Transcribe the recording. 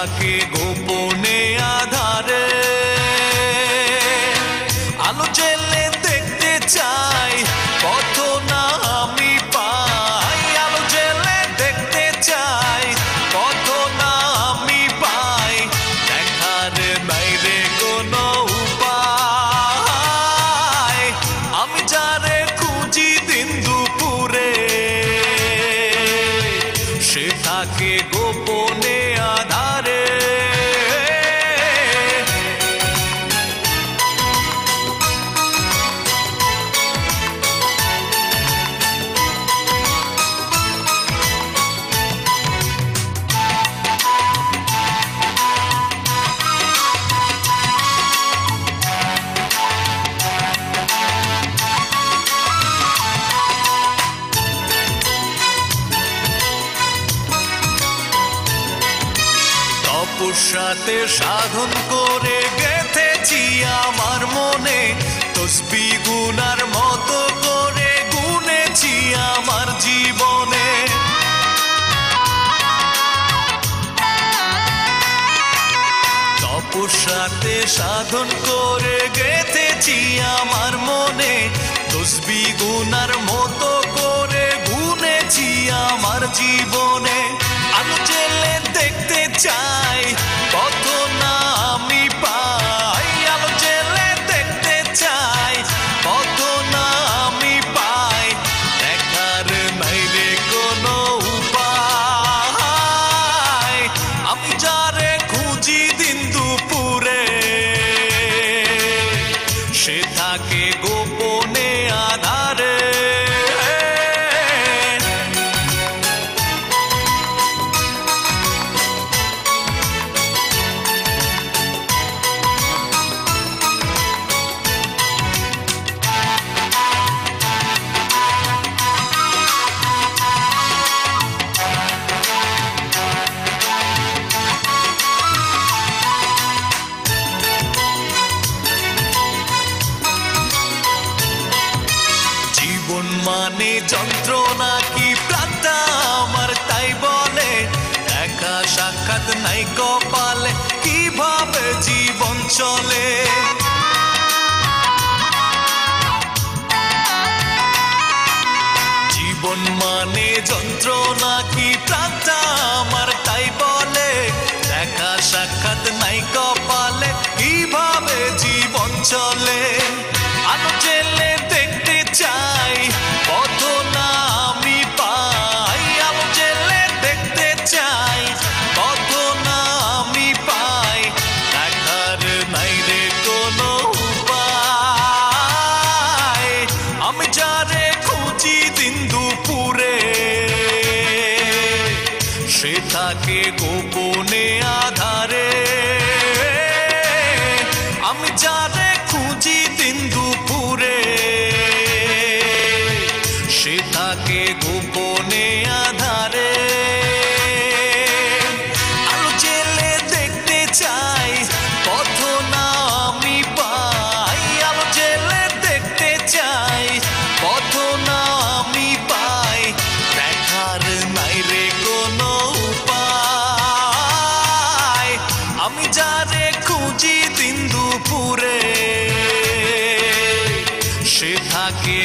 থাকে গোপনে আধারে, আলো জেলে দেখতে চাই পথ না আমি পাই, আলো জেলে দেখতে চাই পথ না আমি পাই, দেখার বাইরে কোনো উপায়, আমি যারে খুঁজি দিন দুপুরে সে থাকে গোপনে আধারে। তপস্যাতে সাধন করে গেঁথেছি আমার মনে, তসবিহ গুনার মতো করে গুনেছি আমার জীবনে। তপস্যাতে সাধন করে গেঁথেছি আমার মনে, তসবিহ গুনার মতো করে গুনেছি আমার জীবনে। আলো জেলে দেখতে চাই পথ না আমি পাই, আলো জেলে দেখতে চাই পথ না আমি পাই, দেখার বাইরে কোনো উপায়, আমি যারে খুঁজি দিন দুপুরে সে থাকে গোপনে আধারে। জীবন মানে যন্ত্রণা কি প্রাণটা আমার তাই বলে, দেখা সাক্ষাৎ নাই কপালে কিভাবে জীবন চলে। জীবন মানে যন্ত্রণা কি প্রাণটা আমার তাই বলে, দেখা সাক্ষাৎ নাই কপালে কিভাবে জীবন চলে। আলো জেলে দেখতে চাই পথ না আমি পাই, আলো জেলে দেখতে চাই পথ না আমি পাই, দেখার বাইরে কোনো উপায়, আমি যারে খুঁজি দিন দুপুরে সে থাকে গোপনে আধারে, আমি যারে খুঁজি দিন দুপুরে সে থাকে গোপনে আধারে। আলো জেলে দেখতে চাই পথ না আমি পাই, আলো জেলে দেখতে চাই পথ না আমি পাই, দেখার বাইরে কোনো উপায়, আমি যারে খুঁজি দিন দুপুরে সে থাকে